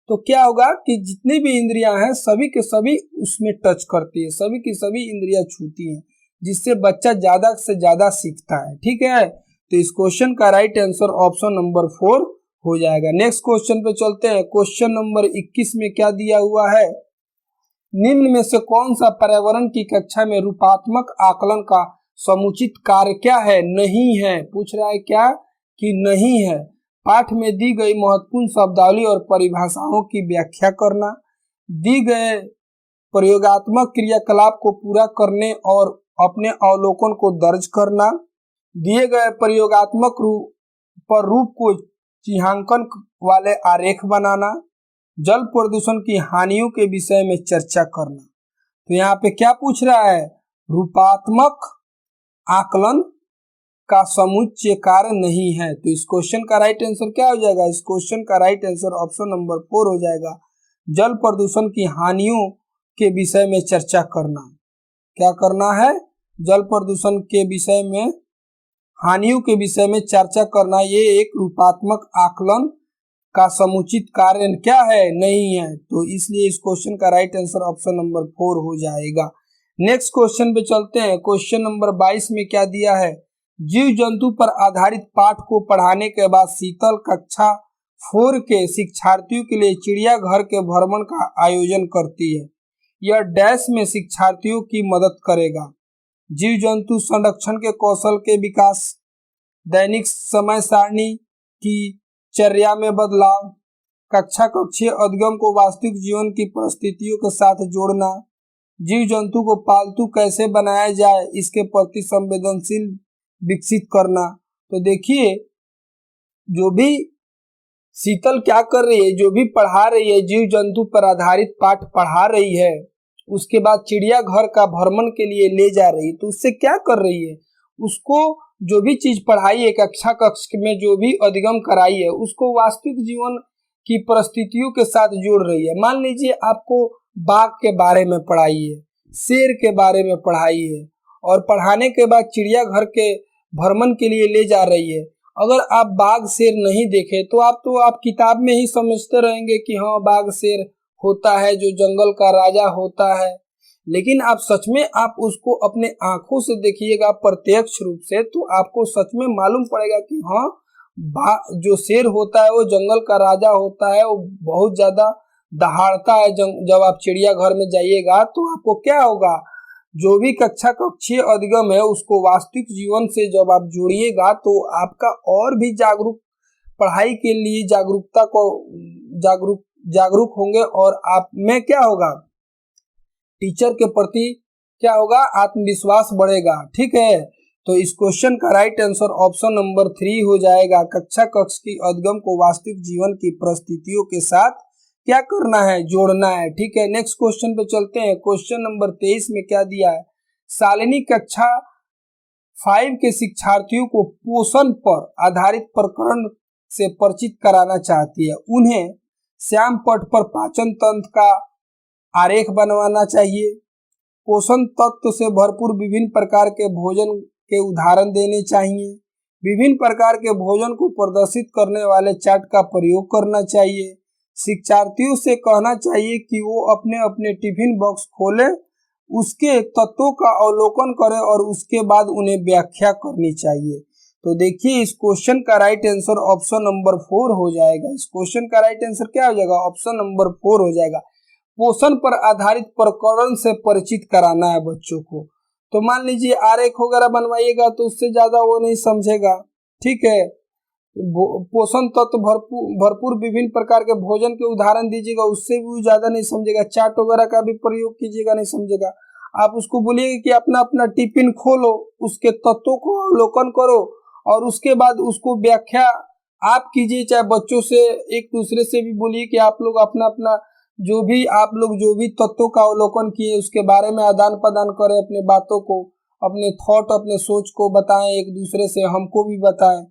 तो क्या होगा कि जितनी भी इंद्रियां हैं सभी के सभी उसमें टच करती है, सभी की सभी इंद्रियां छूती हैं, जिससे बच्चा ज्यादा से ज्यादा सीखता है। ठीक है, तो इस क्वेश्चन का राइट आंसर ऑप्शन नंबर 4 हो जाएगा। नेक्स्ट क्वेश्चन पे चलते हैं। क्वेश्चन नंबर 21 में क्या दिया हुआ है? निम्न में से कौन सा पर्यावरण की कक्षा में रूपात्मक आकलन का समुचित कार्य क्या है? नहीं है। पूछ रहा है क्या कि नहीं है। पाठ में दी गई महत्वपूर्ण शब्दावली और परिभाषाओं की व्याख्या करना, दी गए प्रयोगात्मक क्रियाकलाप को पूरा करने और अपने अवलोकन को दर्ज करना, दिए गए प्रयोगात्मक रूप को चिन्हांकन वाले आरेख बनाना, जल प्रदूषण की हानियों के विषय में चर्चा करना। तो यहाँ पे क्या पूछ रहा है? रूपात्मक आकलन का समुच्चय कार्य नहीं है। तो इस क्वेश्चन का राइट आंसर क्या हो जाएगा? इस क्वेश्चन का राइट आंसर ऑप्शन नंबर 4 हो जाएगा। जल प्रदूषण की हानियों के विषय में चर्चा करना। क्या करना है? जल प्रदूषण के विषय में, हानियों के विषय में चर्चा करना। ये एक रूपात्मक आकलन का समुचित कारण क्या है, नहीं है। तो इसलिए इस क्वेश्चन का राइट आंसर ऑप्शन नंबर 4 हो जाएगा। नेक्स्ट क्वेश्चन पे चलते हैं। क्वेश्चन नंबर 22 में क्या दिया है, जीव जंतु पर आधारित पाठ को पढ़ाने के बाद शीतल कक्षा 4 के शिक्षार्थियों के लिए चिड़ियाघर के भ्रमण का आयोजन करती है। यह डैश में शिक्षार्थियों की मदद करेगा। जीव जंतु संरक्षण के कौशल के विकास, दैनिक समय सारणी की चर्या में बदलाव, कक्षीय उद्गम को वास्तविक जीवन की परिस्थितियों के साथ जोड़ना, जीव जंतु को पालतू कैसे बनाया जाए इसके प्रति संवेदनशील विकसित करना। तो देखिए, जो भी शीतल क्या कर रही है, जो भी पढ़ा रही है, जीव जंतु पर आधारित पाठ पढ़ा रही है, उसके बाद चिड़ियाघर का भ्रमण के लिए ले जा रही है। तो उससे क्या कर रही है, उसको जो भी चीज पढ़ाई है, कक्ष में जो भी अधिगम कराई है, उसको वास्तविक जीवन की परिस्थितियों के साथ जोड़ रही है। मान लीजिए आपको बाघ के बारे में पढ़ाई है, शेर के बारे में पढ़ाई है, और पढ़ाने के बाद चिड़ियाघर के भ्रमण के लिए ले जा रही है। अगर आप बाघ शेर नहीं देखे तो आप किताब में ही समझते रहेंगे कि हाँ बाघ शेर होता है जो जंगल का राजा होता है, लेकिन आप सच में आप उसको अपने आंखों से देखिएगा प्रत्यक्ष रूप से, तो आपको सच में मालूम पड़ेगा कि हाँ जो शेर होता है वो जंगल का राजा होता है, वो बहुत ज्यादा दहाड़ता है। जब आप चिड़ियाघर में जाइएगा तो आपको क्या होगा, जो भी कक्षीय अधिगम है उसको वास्तविक जीवन से जब आप जोड़िएगा तो आपका और भी पढ़ाई के लिए जागरूक होंगे, और आप में क्या होगा, टीचर के प्रति क्या होगा, आत्मविश्वास बढ़ेगा। ठीक है, तो इस क्वेश्चन का राइट आंसर ऑप्शन नंबर 3 हो जाएगा। कक्ष की उद्गम को वास्तविक जीवन की परिस्थितियों के साथ क्या करना है, जोड़ना है। ठीक है, नेक्स्ट क्वेश्चन पे चलते हैं। क्वेश्चन नंबर 23 में क्या दिया है, शालिनी कक्षा 5 के शिक्षार्थियों को पोषण पर आधारित प्रकरण से परिचित कराना चाहती है। उन्हें श्याम पट पर पाचन तंत्र का आरेख बनवाना चाहिए। पोषण तत्व से भरपूर विभिन्न प्रकार के भोजन के उदाहरण देने चाहिए। विभिन्न प्रकार के भोजन को प्रदर्शित करने वाले चार्ट का प्रयोग करना चाहिए। शिक्षार्थियों से कहना चाहिए कि वो अपने अपने टिफिन बॉक्स खोलें, उसके तत्वों का अवलोकन करें और उसके बाद उन्हें व्याख्या करनी चाहिए। तो देखिए, इस क्वेश्चन का राइट आंसर ऑप्शन नंबर 4 हो जाएगा। इस क्वेश्चन का राइट आंसर क्या हो जाएगा, ऑप्शन नंबर 4 हो जाएगा। पोषण पर आधारित प्रकरण से परिचित कराना है बच्चों को। तो मान लीजिए आरेख वगैरह बनवाइएगा तो उससे ज्यादा वो नहीं समझेगा। ठीक है, पोषण तत्व भरपूर विभिन्न प्रकार के भोजन के उदाहरण दीजिएगा, उससे भी ज्यादा नहीं समझेगा। चार्ट वगैरह का भी प्रयोग कीजिएगा, नहीं समझेगा। आप उसको बोलिएगा कि अपना अपना टिफिन खोलो, उसके तत्वों को अवलोकन करो और उसके बाद उसको व्याख्या आप कीजिए। चाहे बच्चों से एक दूसरे से भी बोलिए कि आप लोग अपना अपना जो भी तत्वों का अवलोकन किए उसके बारे में आदान प्रदान करें, अपने बातों को, अपने थॉट, अपने सोच को बताएं एक दूसरे से, हमको भी बताएं।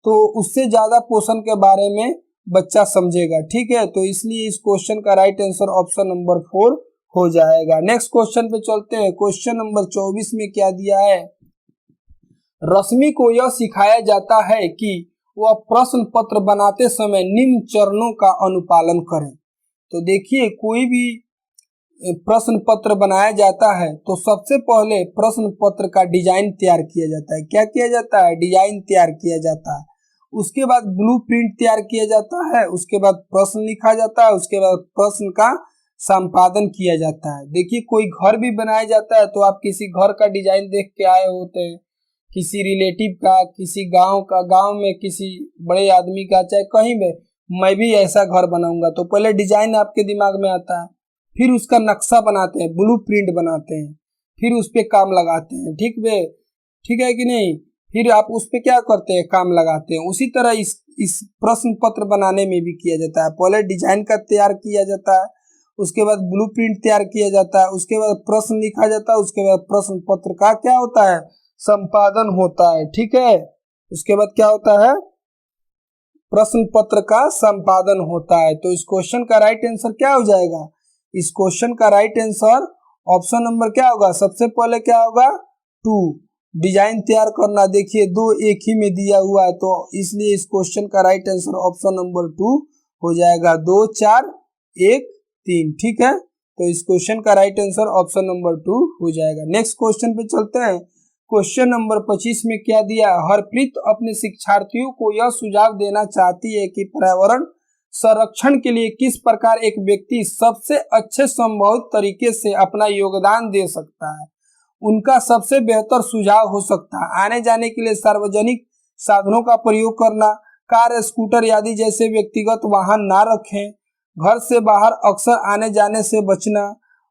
तो उससे ज्यादा पोषण के बारे में बच्चा समझेगा। ठीक है, तो इसलिए इस क्वेश्चन का राइट आंसर ऑप्शन नंबर 4 हो जाएगा। नेक्स्ट क्वेश्चन पे चलते हैं। क्वेश्चन नंबर 24 में क्या दिया है, रश्मि को यह सिखाया जाता है कि वह प्रश्न पत्र बनाते समय निम्न चरणों का अनुपालन करें। तो देखिए, कोई भी प्रश्न पत्र बनाया जाता है तो सबसे पहले प्रश्न पत्र का डिजाइन तैयार किया जाता है। क्या किया जाता है, डिजाइन तैयार किया जाता है। उसके बाद ब्लूप्रिंट तैयार किया जाता है, उसके बाद प्रश्न लिखा जाता है, उसके बाद प्रश्न का संपादन किया जाता है। देखिए, कोई घर भी बनाया जाता है तो आप किसी घर का डिजाइन देख के आए होते हैं, किसी रिलेटिव का, किसी गांव का, गांव में किसी बड़े आदमी का, चाहे कहीं में, मैं भी ऐसा घर बनाऊंगा। तो पहले डिजाइन आपके दिमाग में आता है, फिर उसका नक्शा बनाते हैं, ब्लूप्रिंट बनाते हैं, फिर उस पे काम लगाते हैं। ठीक है कि नहीं, फिर आप उस पे क्या करते हैं, काम लगाते हैं। उसी तरह इस प्रश्न पत्र बनाने में भी किया जाता है। पहले डिजाइन का तैयार किया जाता है, उसके बाद ब्लूप्रिंट तैयार किया जाता है, उसके बाद प्रश्न लिखा जाता है, उसके बाद प्रश्न पत्र का क्या होता है, संपादन होता है। ठीक है, उसके बाद क्या होता है, प्रश्न पत्र का संपादन होता है। तो इस क्वेश्चन का राइट आंसर क्या हो जाएगा, इस क्वेश्चन का राइट आंसर ऑप्शन नंबर क्या होगा, सबसे पहले क्या होगा, 2, डिजाइन तैयार करना। देखिए, 2 एक ही में दिया हुआ है, तो इसलिए इस क्वेश्चन का राइट आंसर ऑप्शन नंबर 2 हो जाएगा 2 4 1 3। ठीक है, तो इस क्वेश्चन का राइट आंसर ऑप्शन नंबर 2 हो जाएगा। नेक्स्ट क्वेश्चन पे चलते हैं। क्वेश्चन नंबर 25 में क्या दिया है? हरप्रीत अपने शिक्षार्थियों को यह सुझाव देना चाहती है कि पर्यावरण संरक्षण के लिए किस प्रकार एक व्यक्ति सबसे अच्छे संभव तरीके से अपना योगदान दे सकता है। उनका सबसे बेहतर सुझाव हो सकता है आने जाने के लिए सार्वजनिक साधनों का प्रयोग करना, कार स्कूटर आदि जैसे व्यक्तिगत वाहन ना रखें, घर से बाहर अक्सर आने जाने से बचना,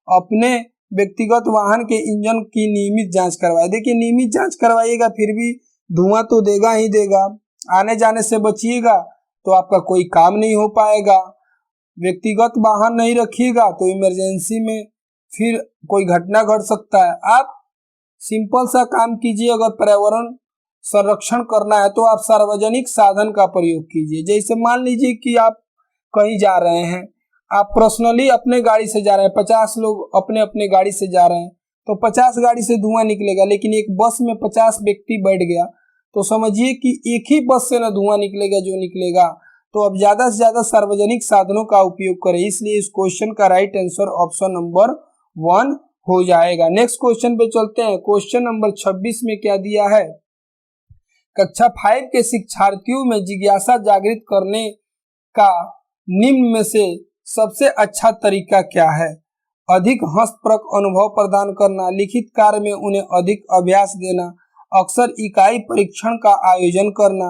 अपने व्यक्तिगत वाहन के इंजन की नियमित जांच करवाए। देखिए नियमित जांच करवाइएगा फिर भी धुआं तो देगा ही देगा, आने जाने से बचिएगा तो आपका कोई काम नहीं हो पाएगा। व्यक्तिगत वाहन नहीं रखिएगा तो इमरजेंसी में फिर कोई घटना घट सकता है। आप सिंपल सा काम कीजिए, अगर पर्यावरण संरक्षण करना है तो आप सार्वजनिक साधन का प्रयोग कीजिए। जैसे मान लीजिए कि आप कहीं जा रहे हैं, आप पर्सनली अपने गाड़ी से जा रहे हैं, 50 लोग अपने अपने गाड़ी से जा रहे हैं तो 50 गाड़ी से धुआं निकलेगा, लेकिन एक बस में 50 व्यक्ति बैठ गया तो समझिए कि एक ही बस से ना धुआं निकलेगा जो निकलेगा। तो अब ज्यादा से ज्यादा सार्वजनिक साधनों का उपयोग करें, इसलिए इस क्वेश्चन का राइट आंसर ऑप्शन नंबर 1 हो जाएगा। नेक्स्ट क्वेश्चन पे चलते हैं। क्वेश्चन नंबर 26 में क्या दिया है? कक्षा 5 के शिक्षार्थियों में जिज्ञासा जागृत करने का निम्न में से सबसे अच्छा तरीका क्या है? अधिक हस्तपरक अनुभव प्रदान करना, लिखित कार्य में उन्हें अधिक अभ्यास देना, अक्सर इकाई परीक्षण का आयोजन करना,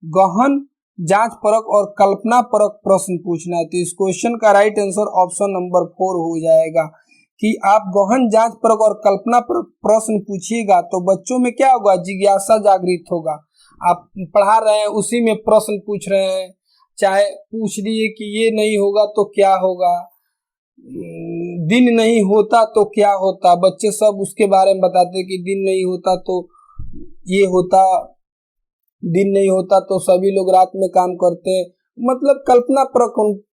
गहन जांच परक और कल्पना परक प्रश्न पूछना है। तो इस क्वेश्चन का राइट आंसर ऑप्शन नंबर 4 हो जाएगा कि आप गहन जांच परक और कल्पना परक प्रश्न पूछिएगा तो बच्चों में क्या होगा? जिज्ञासा जागृत होगा। आप पढ़ा रहे हैं उसी में प्रश्न पूछ रहे हैं, चाहे पूछ लिए कि ये नहीं होगा तो क्या होगा, दिन नहीं होता तो क्या होता, बच्चे सब उसके बारे में बताते कि दिन नहीं होता तो ये होता, दिन नहीं होता तो सभी लोग रात में काम करते हैं। मतलब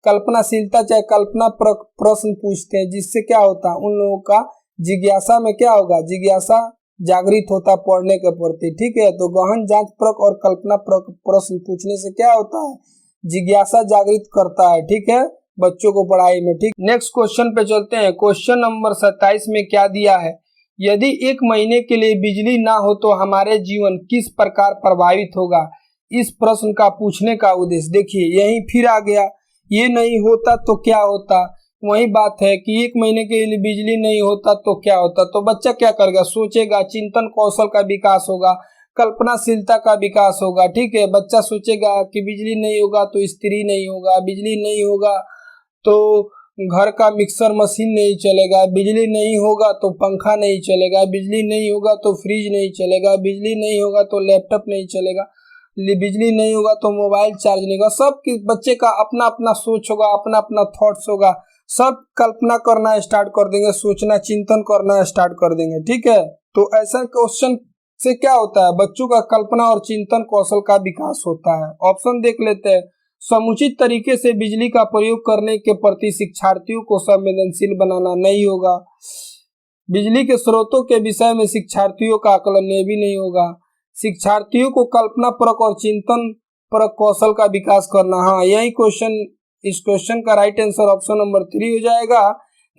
कल्पनाशीलता चाहे कल्पना प्रश्न पूछते हैं, जिससे क्या होता है उन लोगों का जिज्ञासा में क्या होगा? जिज्ञासा जागृत होता पढ़ने के प्रति। ठीक है, तो गहन जांच परक और कल्पना प्रश्न पूछने से क्या होता है? जिज्ञासा जागृत करता है। ठीक है, बच्चों को पढ़ाई में। ठीक, नेक्स्ट क्वेश्चन पे चलते हैं। क्वेश्चन नंबर 27 में क्या दिया है? यदि 1 महीने के लिए बिजली ना हो तो हमारे जीवन किस प्रकार प्रभावित होगा? इस प्रश्न का पूछने का उद्देश्य देखिए यही फिर आ गया, ये नहीं होता तो क्या होता। वही बात है कि 1 महीने के लिए बिजली नहीं होता तो क्या होता। तो बच्चा क्या करेगा? सोचेगा, चिंतन कौशल का विकास होगा, कल्पनाशीलता का विकास होगा। ठीक है, बच्चा सोचेगा कि बिजली नहीं होगा तो स्त्री नहीं होगा, बिजली नहीं होगा तो घर का मिक्सर मशीन नहीं चलेगा, बिजली नहीं होगा तो पंखा नहीं चलेगा, बिजली नहीं होगा तो फ्रिज नहीं चलेगा, बिजली नहीं होगा तो लैपटॉप नहीं चलेगा, बिजली नहीं होगा तो मोबाइल चार्ज नहीं होगा। सब बच्चे का अपना अपना सोच होगा, अपना अपना थॉट्स होगा, सब कल्पना करना स्टार्ट कर देंगे, सोचना चिंतन करना स्टार्ट कर देंगे। ठीक है, तो ऐसा क्वेश्चन से क्या होता है? बच्चों का कल्पना और चिंतन कौशल का विकास होता है। ऑप्शन देख लेते हैं। समुचित तरीके से बिजली का प्रयोग करने के प्रति शिक्षार्थियों को संवेदनशील बनाना नहीं होगा। बिजली के स्रोतों के विषय में शिक्षार्थियों का आकलन भी नहीं होगा। शिक्षार्थियों को कल्पना परक और चिंतन परक कौशल का विकास करना। हाँ, यही क्वेश्चन, इस क्वेश्चन का राइट आंसर ऑप्शन नंबर 3 हो जाएगा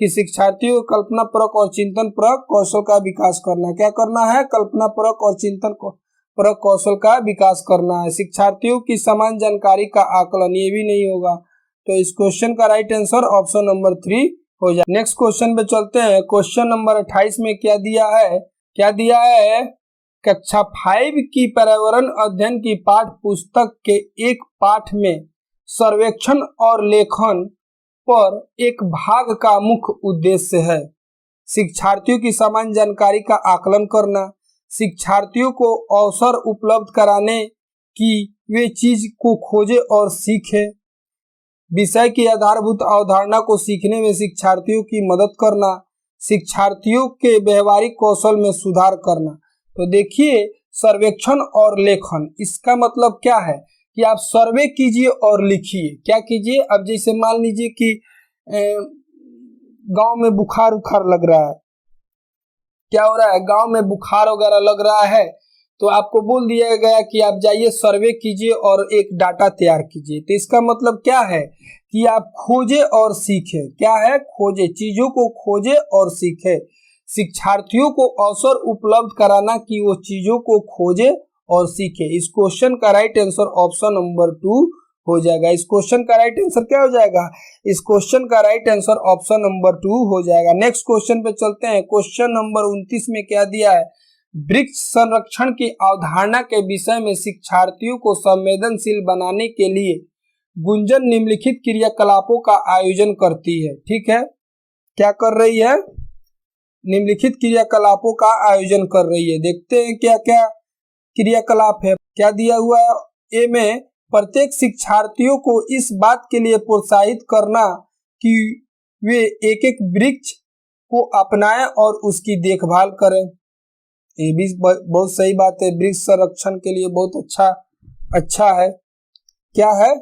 कि शिक्षार्थियों को कल्पना परक और चिंतन परक कौशल का विकास करना। क्या करना है? कल्पना परक और चिंतन परक कौशल का विकास करना है। शिक्षार्थियों की समान जानकारी का आकलन, ये भी नहीं होगा। तो इस क्वेश्चन का राइट आंसर ऑप्शन नंबर 3 हो जाए। नेक्स्ट क्वेश्चन पे चलते हैं। क्वेश्चन नंबर 28 में क्या दिया है? क्या दिया है? कक्षा 5 की पर्यावरण अध्ययन की पाठ्य पुस्तक के एक पाठ में सर्वेक्षण और लेखन पर एक भाग का मुख्य उद्देश्य है शिक्षार्थियों की समान जानकारी का आकलन करना, शिक्षार्थियों को अवसर उपलब्ध कराने की वे चीज को खोजे और सीखे, विषय की आधारभूत अवधारणा को सीखने में शिक्षार्थियों की मदद करना, शिक्षार्थियों के व्यवहारिक कौशल में सुधार करना। तो देखिए सर्वेक्षण और लेखन, इसका मतलब क्या है कि आप सर्वे कीजिए और लिखिए। क्या कीजिए? अब जैसे मान लीजिए कि गांव में बुखार उखार लग रहा है, क्या हो रहा है? गांव में बुखार वगैरह लग रहा है तो आपको बोल दिया गया कि आप जाइए सर्वे कीजिए और एक डाटा तैयार कीजिए। तो इसका मतलब क्या है कि आप खोजे और सीखे। क्या है? खोजे, चीजों को खोजे और सीखे। शिक्षार्थियों को अवसर उपलब्ध कराना कि वो चीजों को खोजे और सीखे। इस क्वेश्चन का राइट आंसर ऑप्शन नंबर 2 हो जाएगा। इस क्वेश्चन का राइट आंसर क्या हो जाएगा? इस क्वेश्चन का राइट आंसर ऑप्शन नंबर 2 हो जाएगा। नेक्स्ट क्वेश्चन पे चलते हैं। क्वेश्चन नंबर 29 में क्या दिया है? वृक्ष संरक्षण की अवधारणा के विषय में शिक्षार्थियों को संवेदनशील बनाने के लिए गुंजन निम्नलिखित क्रियाकलापों का आयोजन करती है। ठीक है, क्या कर रही है? निम्नलिखित क्रियाकलापों का आयोजन कर रही है। देखते हैं क्या क्या क्रियाकलाप है। क्या दिया हुआ है? ए में प्रत्येक शिक्षार्थियों को इस बात के लिए प्रोत्साहित करना कि वे एक एक वृक्ष को अपनाएं और उसकी देखभाल करें। ये भी बहुत सही बात है। वृक्ष संरक्षण के लिए बहुत अच्छा है। क्या है?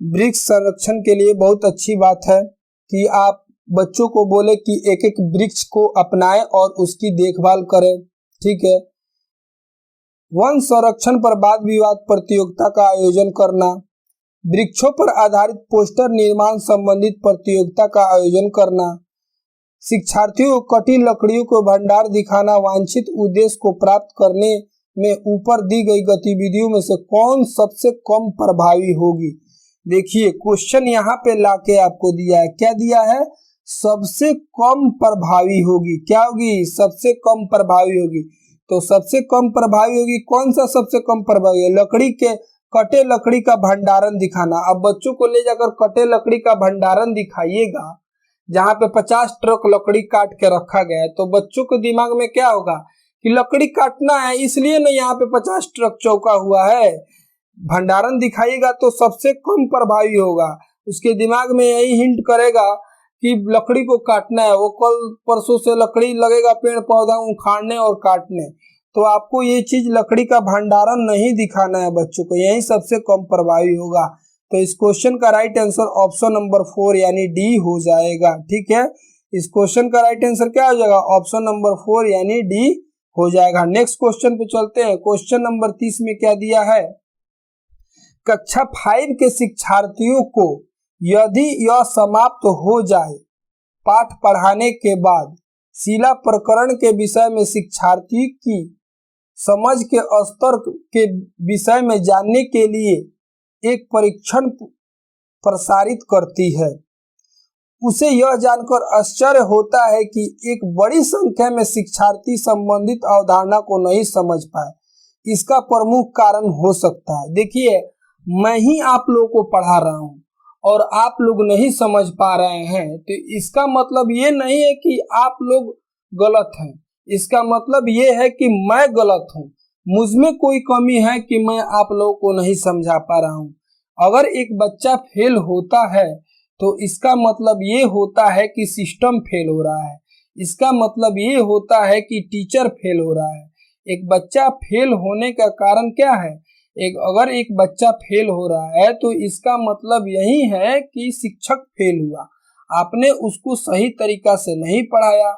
वृक्ष संरक्षण के लिए बहुत अच्छी बात है कि आप बच्चों को बोले कि एक एक वृक्ष को अपनाएं और उसकी देखभाल करें। ठीक है। वन संरक्षण पर वाद विवाद प्रतियोगिता का आयोजन करना, वृक्षों पर आधारित पोस्टर निर्माण संबंधित प्रतियोगिता का आयोजन करना, शिक्षार्थियों को कटी लकड़ियों को भंडार दिखाना, वांछित उद्देश्य को प्राप्त करने में ऊपर दी गई गतिविधियों में से कौन सबसे कम प्रभावी होगी। देखिए क्वेश्चन यहाँ पे लाके आपको दिया है। क्या दिया है? सबसे कम प्रभावी होगी। क्या होगी? सबसे कम प्रभावी होगी। तो सबसे कम प्रभावी होगी, कौन सा सबसे कम प्रभावी है? लकड़ी के कटे लकड़ी का भंडारण दिखाना। अब बच्चों को ले जाकर कटे लकड़ी का भंडारण दिखाइएगा जहाँ पे 50 ट्रक लकड़ी काट के रखा गया है, तो बच्चों के दिमाग में क्या होगा कि लकड़ी काटना है, इसलिए ना यहाँ पे 50 ट्रक चौका हुआ है। भंडारण दिखाइएगा तो सबसे कम प्रभावी होगा। उसके दिमाग में यही हिंट करेगा कि लकड़ी को काटना है। वो कल परसों से लकड़ी लगेगा पेड़ पौधा उखाड़ने और काटने, तो आपको ये चीज लकड़ी का भंडारण नहीं दिखाना है बच्चों को, यही सबसे कम प्रभावी होगा। तो इस क्वेश्चन का राइट आंसर ऑप्शन नंबर 4 यानी डी हो जाएगा। ठीक है, इस क्वेश्चन का राइट आंसर क्या हो जाएगा? ऑप्शन नंबर 4 यानी डी हो जाएगा। नेक्स्ट क्वेश्चन पे चलते हैं। क्वेश्चन नंबर 30 में क्या दिया है? कक्षा 5 के शिक्षार्थियों को यदि यह समाप्त हो जाए पाठ पढ़ाने के बाद शिला प्रकरण के विषय में शिक्षार्थी की समझ के स्तर के विषय में जानने के लिए एक परीक्षण प्रसारित करती है, उसे यह जानकर आश्चर्य होता है कि एक बड़ी संख्या में शिक्षार्थी संबंधित अवधारणा को नहीं समझ पाए। इसका प्रमुख कारण हो सकता है। देखिए मैं ही आप लोगों को पढ़ा रहा हूँ और आप लोग नहीं समझ पा रहे हैं, तो इसका मतलब ये नहीं है कि आप लोग गलत हैं। इसका मतलब ये है कि मैं गलत हूँ, मुझमें कोई कमी है कि मैं आप लोगों को नहीं समझा पा रहा हूँ। अगर एक बच्चा फेल होता है तो इसका मतलब ये होता है कि सिस्टम फेल हो रहा है। इसका मतलब ये होता है कि टीचर फेल हो रहा है। एक बच्चा फेल होने का कारण क्या है? अगर एक बच्चा फेल हो रहा है तो इसका मतलब यही है कि शिक्षक फेल हुआ। आपने उसको सही तरीका से नहीं पढ़ाया,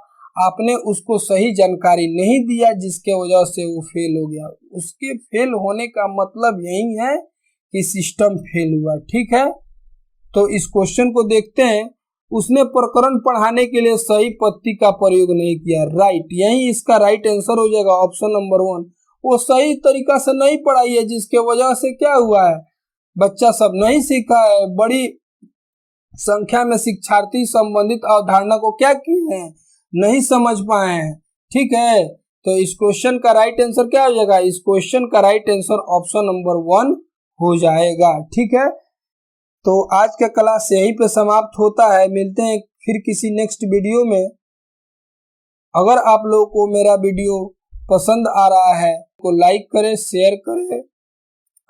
आपने उसको सही जानकारी नहीं दिया, जिसके वजह से वो फेल हो गया। उसके फेल होने का मतलब यही है कि सिस्टम फेल हुआ। ठीक है, तो इस क्वेश्चन को देखते हैं। उसने प्रकरण पढ़ाने के लिए सही पत्ती का प्रयोग नहीं किया। राइट, यही इसका राइट आंसर हो जाएगा ऑप्शन नंबर 1। वो सही तरीका से नहीं पढ़ाई है, जिसके वजह से क्या हुआ है? बच्चा सब नहीं सीखा है। बड़ी संख्या में शिक्षार्थी संबंधित अवधारणा को क्या किए हैं? नहीं समझ पाए हैं। ठीक है, तो इस क्वेश्चन का राइट आंसर क्या हो जाएगा? इस क्वेश्चन का राइट आंसर ऑप्शन नंबर 1 हो जाएगा। ठीक है, तो आज का क्लास यहीं पे समाप्त होता है। मिलते हैं फिर किसी नेक्स्ट वीडियो में। अगर आप लोगों को मेरा वीडियो पसंद आ रहा है तो लाइक करें, शेयर करें,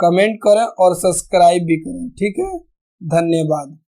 कमेंट करें और सब्सक्राइब भी करें। ठीक है, धन्यवाद।